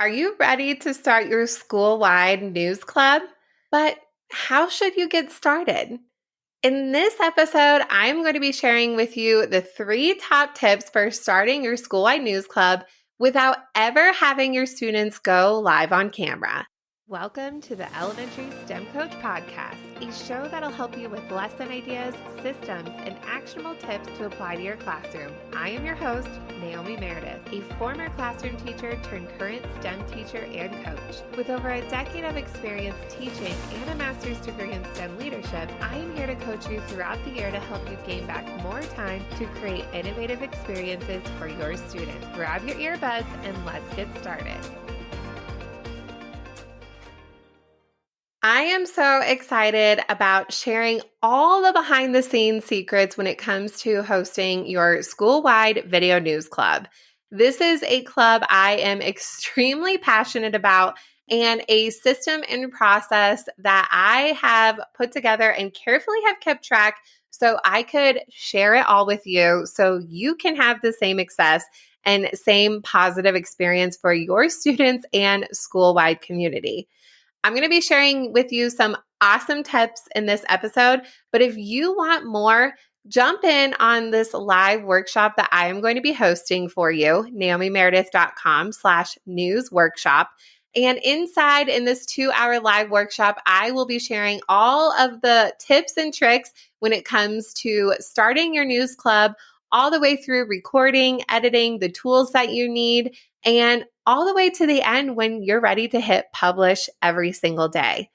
Are you ready to start your school-wide news club? But how should you get started? In this episode, I'm going to be sharing with you the 3 top tips for starting your school-wide news club without ever having your students go live on camera. Welcome to the Elementary STEM Coach Podcast, a show that'll help you with lesson ideas, systems, and actionable tips to apply to your classroom. I am your host, Naomi Meredith, a former classroom teacher turned current STEM teacher and coach. With over a decade of experience teaching and a master's degree in STEM leadership, I am here to coach you throughout the year to help you gain back more time to create innovative experiences for your students. Grab your earbuds and let's get started. I am so excited about sharing all the behind the scenes secrets when it comes to hosting your school-wide video news club. This is a club I am extremely passionate about and a system and process that I have put together and carefully have kept track so I could share it all with you so you can have the same success and same positive experience for your students and school-wide community. I'm going to be sharing with you some awesome tips in this episode, but if you want more, jump in on this live workshop that I am going to be hosting for you, naomimeredith.com/news workshop. And inside in this 2-hour live workshop, I will be sharing all of the tips and tricks when it comes to starting your news club, all the way through recording, editing, the tools that you need, and all the way to the end when you're ready to hit publish every single day.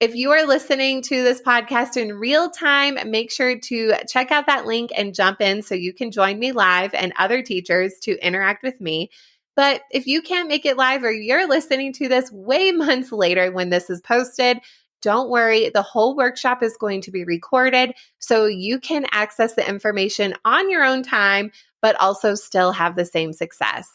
If you are listening to this podcast in real time, make sure to check out that link and jump in so you can join me live and other teachers to interact with me. But if you can't make it live or you're listening to this way months later when this is posted, don't worry, the whole workshop is going to be recorded so you can access the information on your own time, but also still have the same success.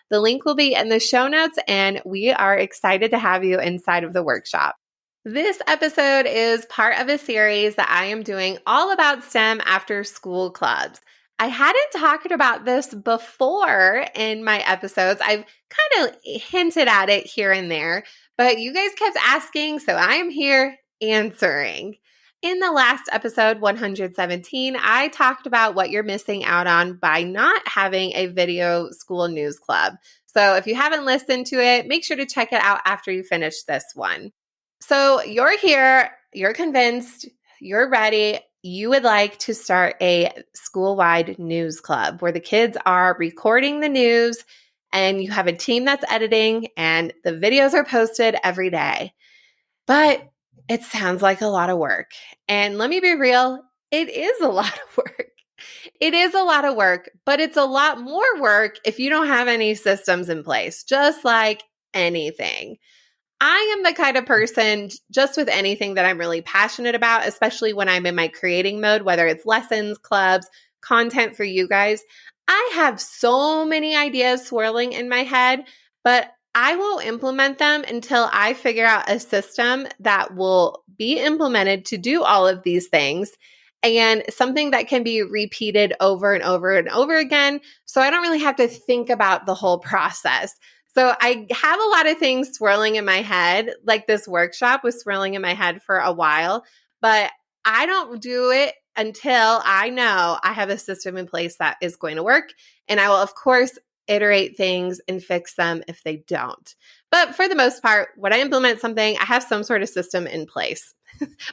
The link will be in the show notes, and we are excited to have you inside of the workshop. This episode is part of a series that I am doing all about STEM after school clubs. I hadn't talked about this before in my episodes. I've kind of hinted at it here and there, but you guys kept asking, so I am here answering. In the last episode, 117, I talked about what you're missing out on by not having a video school news club. So if you haven't listened to it, make sure to check it out after you finish this one. So you're here, you're convinced, you're ready. You would like to start a school-wide news club where the kids are recording the news and you have a team that's editing and the videos are posted every day. But it sounds like a lot of work. And let me be real, it is a lot of work. It is a lot of work, but it's a lot more work if you don't have any systems in place, just like anything. I am the kind of person, just with anything that I'm really passionate about, especially when I'm in my creating mode, whether it's lessons, clubs, content for you guys. I have so many ideas swirling in my head, but I won't implement them until I figure out a system that will be implemented to do all of these things and something that can be repeated over and over and over again. So I don't really have to think about the whole process. So I have a lot of things swirling in my head, like this workshop was swirling in my head for a while, but I don't do it until I know I have a system in place that is going to work. And I will, of course, iterate things and fix them if they don't. But for the most part, when I implement something, I have some sort of system in place.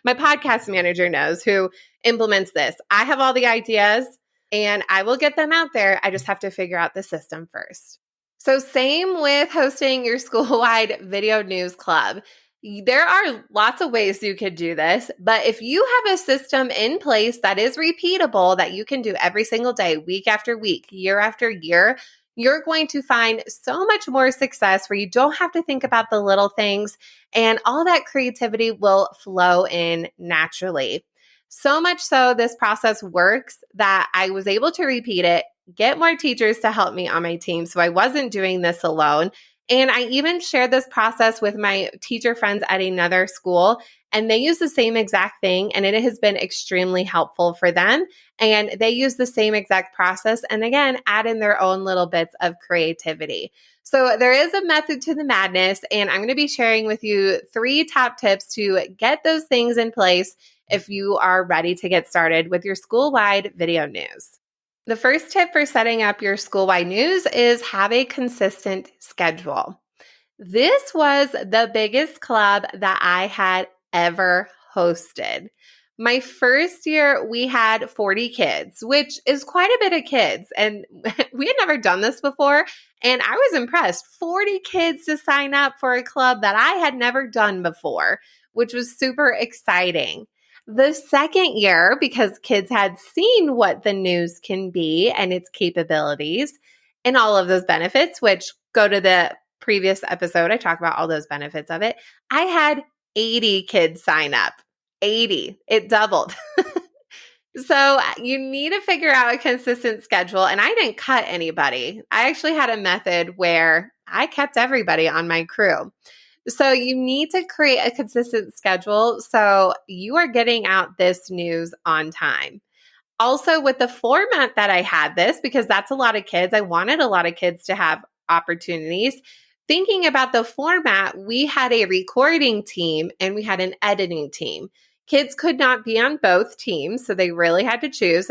My podcast manager knows who implements this. I have all the ideas and I will get them out there. I just have to figure out the system first. So same with hosting your school-wide video news club. There are lots of ways you could do this, but if you have a system in place that is repeatable, that you can do every single day, week after week, year after year, you're going to find so much more success where you don't have to think about the little things and all that creativity will flow in naturally. So much so this process works that I was able to repeat it, get more teachers to help me on my team so I wasn't doing this alone, And I even shared this process with my teacher friends at another school, and they use the same exact thing, and it has been extremely helpful for them. And they use the same exact process, and again, add in their own little bits of creativity. So there is a method to the madness, and I'm going to be sharing with you 3 top tips to get those things in place if you are ready to get started with your school-wide video news. The first tip for setting up your school-wide news is have a consistent schedule. This was the biggest club that I had ever hosted. My first year, we had 40 kids, which is quite a bit of kids. And we had never done this before. And I was impressed. 40 kids to sign up for a club that I had never done before, which was super exciting. The second year, because kids had seen what the news can be and its capabilities and all of those benefits, which go to the previous episode, I talk about all those benefits of it. I had 80 kids sign up. 80. It doubled. So you need to figure out a consistent schedule. And I didn't cut anybody. I actually had a method where I kept everybody on my crew. So you need to create a consistent schedule so you are getting out this news on time. Also, with the format that I had this, because that's a lot of kids, I wanted a lot of kids to have opportunities. Thinking about the format, we had a recording team and we had an editing team. Kids could not be on both teams, so they really had to choose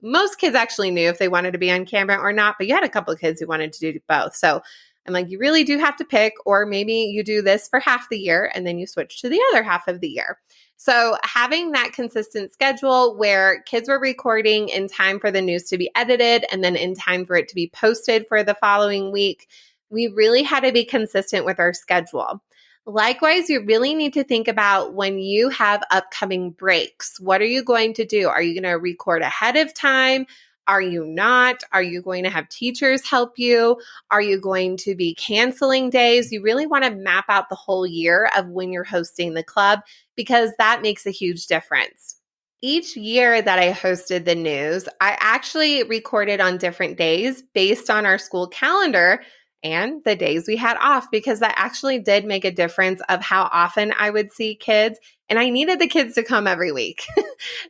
most kids actually knew if they wanted to be on camera or not, but you had a couple of kids who wanted to do both. So I'm like, you really do have to pick, or maybe you do this for half the year and then you switch to the other half of the year. So having that consistent schedule where kids were recording in time for the news to be edited and then in time for it to be posted for the following week, we really had to be consistent with our schedule. Likewise, you really need to think about when you have upcoming breaks. What are you going to do? Are you going to record ahead of time? Are you not? Are you going to have teachers help you? Are you going to be canceling days? You really want to map out the whole year of when you're hosting the club because that makes a huge difference. Each year that I hosted the news, I actually recorded on different days based on our school calendar and the days we had off because that actually did make a difference of how often I would see kids. And I needed the kids to come every week.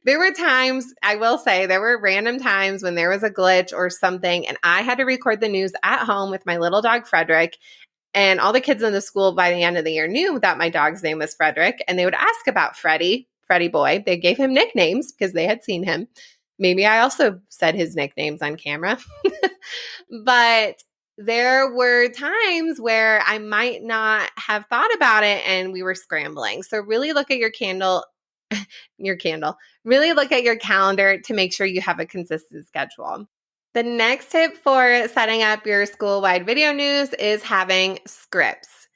There were times, I will say, there were random times when there was a glitch or something, and I had to record the news at home with my little dog, Frederick. And all the kids in the school by the end of the year knew that my dog's name was Frederick, and they would ask about Freddie boy. They gave him nicknames because they had seen him. Maybe I also said his nicknames on camera. But there were times where I might not have thought about it and we were scrambling. So really look at really look at your calendar to make sure you have a consistent schedule. The next tip for setting up your school-wide video news is having scripts.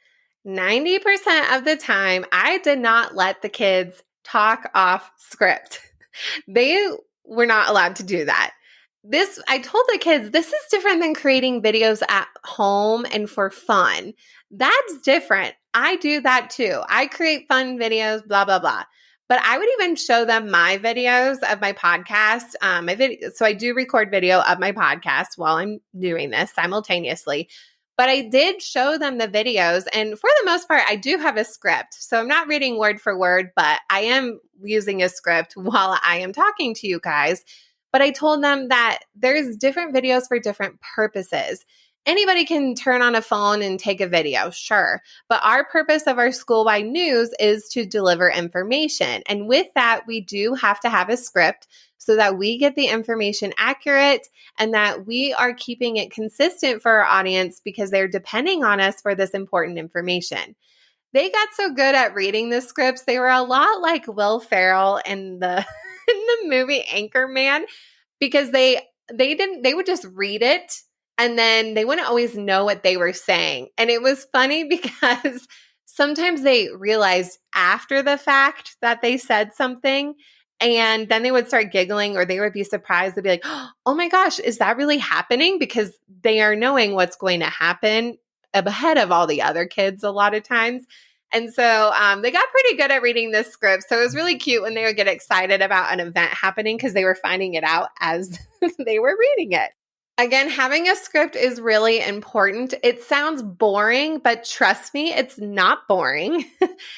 90% of the time, I did not let the kids talk off script. They were not allowed to do that. I told the kids, this is different than creating videos at home and for fun. That's different. I do that too. I create fun videos, blah, blah, blah. But I would even show them my videos of my podcast. So I do record video of my podcast while I'm doing this simultaneously. But I did show them the videos. And for the most part, I do have a script. So I'm not reading word for word, but I am using a script while I am talking to you guys. But I told them that there's different videos for different purposes. Anybody can turn on a phone and take a video, sure. But our purpose of our school-wide news is to deliver information. And with that, we do have to have a script so that we get the information accurate and that we are keeping it consistent for our audience because they're depending on us for this important information. They got so good at reading the scripts. They were a lot like Will Ferrell in the in the movie Anchorman because they would just read it and then they wouldn't always know what they were saying. And it was funny because sometimes they realized after the fact that they said something and then they would start giggling or they would be surprised. They'd be like, oh my gosh, is that really happening? Because they are knowing what's going to happen ahead of all the other kids a lot of times. And so they got pretty good at reading this script. So it was really cute when they would get excited about an event happening because they were finding it out as they were reading it. Again, having a script is really important. It sounds boring, but trust me, it's not boring.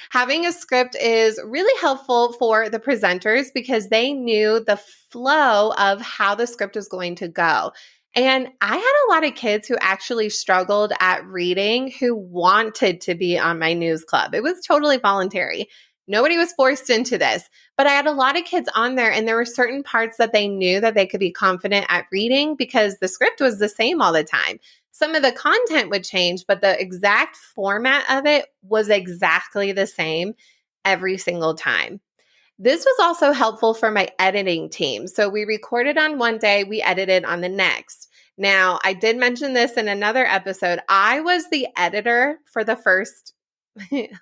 Having a script is really helpful for the presenters because they knew the flow of how the script was going to go. And I had a lot of kids who actually struggled at reading who wanted to be on my news club. It was totally voluntary. Nobody was forced into this, but I had a lot of kids on there, and there were certain parts that they knew that they could be confident at reading because the script was the same all the time. Some of the content would change, but the exact format of it was exactly the same every single time. This was also helpful for my editing team. So we recorded on one day, we edited on the next. Now, I did mention this in another episode. I was the editor for the first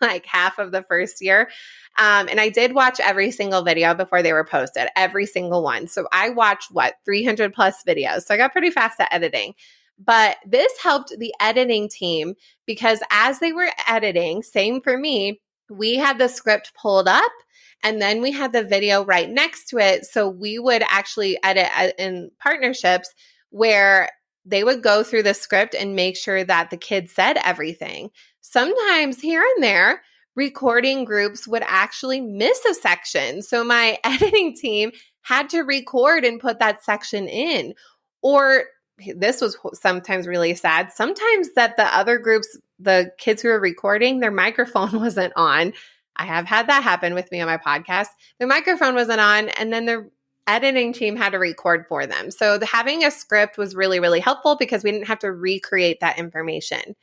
like half of the first year. And I did watch every single video before they were posted, every single one. So I watched 300 plus videos. So I got pretty fast at editing. But this helped the editing team because as they were editing, same for me, we had the script pulled up and then we had the video right next to it. So we would actually edit in partnerships where they would go through the script and make sure that the kids said everything. Sometimes here and there, recording groups would actually miss a section. So my editing team had to record and put that section in. Or this was sometimes really sad. Sometimes that the other groups, the kids who were recording, their microphone wasn't on. I have had that happen with me on my podcast. Their microphone wasn't on, and then their editing team had to record for them. So having a script was really, really helpful because we didn't have to recreate that information.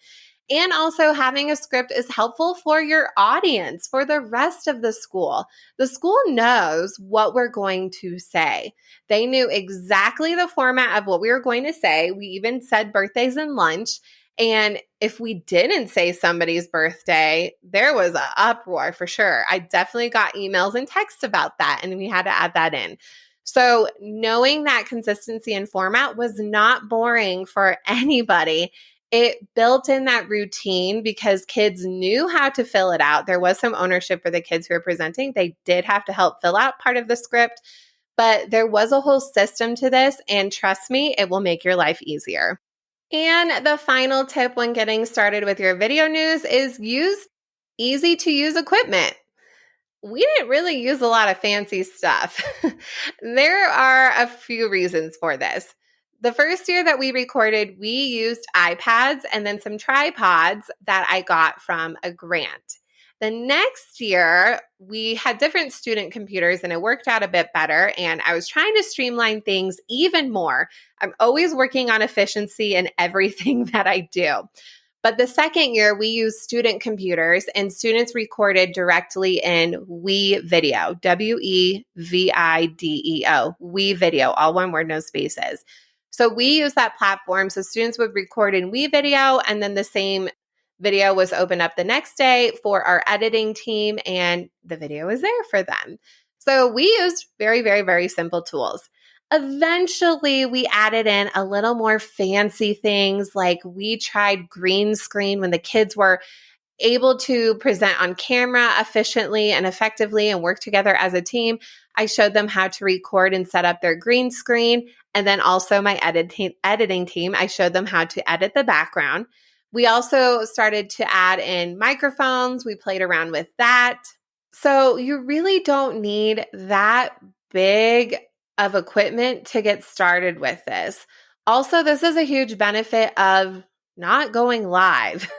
And also having a script is helpful for your audience, for the rest of the school. The school knows what we're going to say. They knew exactly the format of what we were going to say. We even said birthdays and lunch. And if we didn't say somebody's birthday, there was an uproar for sure. I definitely got emails and texts about that, and we had to add that in. So knowing that consistency and format was not boring for anybody. It built in that routine because kids knew how to fill it out. There was some ownership for the kids who were presenting. They did have to help fill out part of the script, but there was a whole system to this. And trust me, it will make your life easier. And the final tip when getting started with your video news is use easy to use equipment. We didn't really use a lot of fancy stuff. There are a few reasons for this. The first year that we recorded, we used iPads and then some tripods that I got from a grant. The next year, we had different student computers and it worked out a bit better. And I was trying to streamline things even more. I'm always working on efficiency in everything that I do. But the second year, we used student computers and students recorded directly in WeVideo, WeVideo, WeVideo, all one word, no spaces. So we use that platform. So students would record in WeVideo, and then the same video was opened up the next day for our editing team, and the video is there for them. So we used very, very, very simple tools. Eventually, we added in a little more fancy things, like we tried green screen when the kids were able to present on camera efficiently and effectively and work together as a team. I showed them how to record and set up their green screen. And then also my editing team, I showed them how to edit the background. We also started to add in microphones. We played around with that. So you really don't need that big of equipment to get started with this. Also, this is a huge benefit of not going live.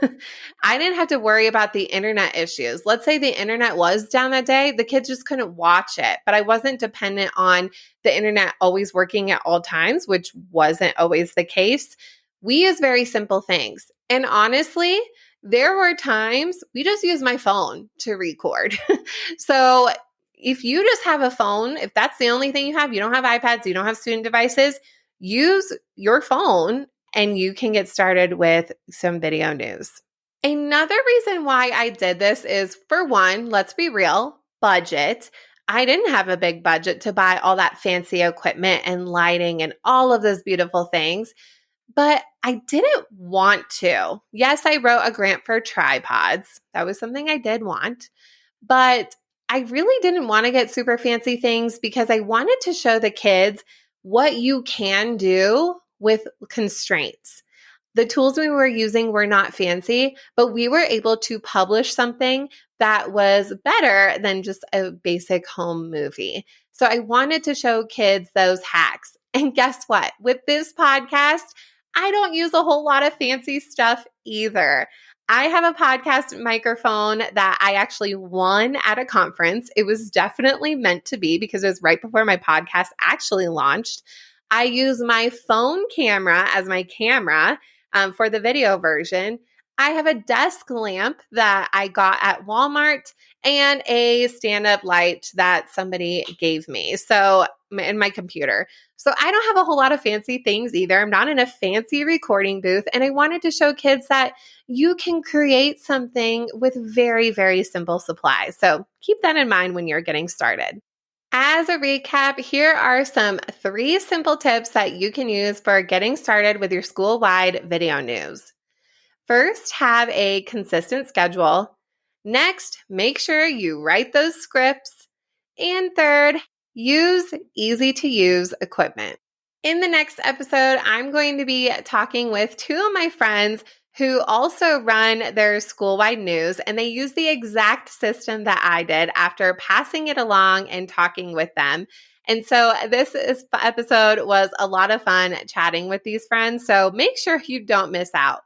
I didn't have to worry about the internet issues. Let's say the internet was down that day, the kids just couldn't watch it, but I wasn't dependent on the internet always working at all times, which wasn't always the case. We use very simple things. And honestly, there were times we just used my phone to record. So if you just have a phone, if that's the only thing you have, you don't have iPads, you don't have student devices, use your phone and you can get started with some video news. Another reason why I did this is, for one, let's be real, budget. I didn't have a big budget to buy all that fancy equipment and lighting and all of those beautiful things, but I didn't want to. Yes, I wrote a grant for tripods. That was something I did want, but I really didn't want to get super fancy things because I wanted to show the kids what you can do with constraints. The tools we were using were not fancy, but we were able to publish something that was better than just a basic home movie. So I wanted to show kids those hacks. And guess what? With this podcast, I don't use a whole lot of fancy stuff either. I have a podcast microphone that I actually won at a conference. It was definitely meant to be because it was right before my podcast actually launched. I use my phone camera as my camera for the video version. I have a desk lamp that I got at Walmart and a stand-up light that somebody gave me. So, in my computer. So I don't have a whole lot of fancy things either. I'm not in a fancy recording booth. And I wanted to show kids that you can create something with very, very simple supplies. So keep that in mind when you're getting started. As a recap, here are some 3 simple tips that you can use for getting started with your school-wide video news. First, have a consistent schedule. Next, make sure you write those scripts. And third, use easy-to-use equipment. In the next episode, I'm going to be talking with 2 of my friends who also run their school-wide news, and they use the exact system that I did after passing it along and talking with them. And so this episode was a lot of fun chatting with these friends, so make sure you don't miss out.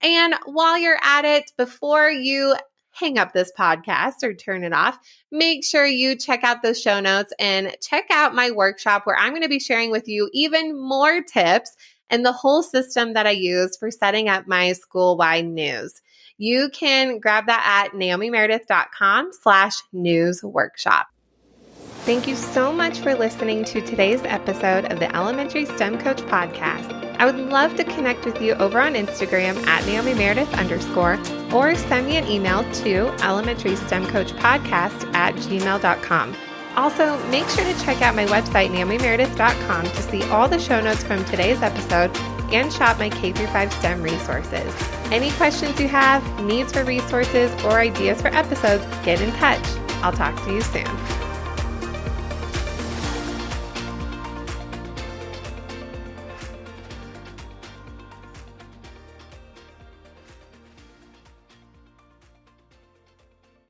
And while you're at it, before you hang up this podcast or turn it off, make sure you check out the show notes and check out my workshop where I'm going to be sharing with you even more tips and the whole system that I used for setting up my school-wide news. You can grab that at naomimeredith.com/news workshop. Thank you so much for listening to today's episode of the Elementary STEM Coach Podcast. I would love to connect with you over on Instagram at NaomiMeredith_ or send me an email to elementarystemcoachpodcast@gmail.com. Also, make sure to check out my website, naomimeredith.com, to see all the show notes from today's episode and shop my K-5 STEM resources. Any questions you have, needs for resources, or ideas for episodes, get in touch. I'll talk to you soon.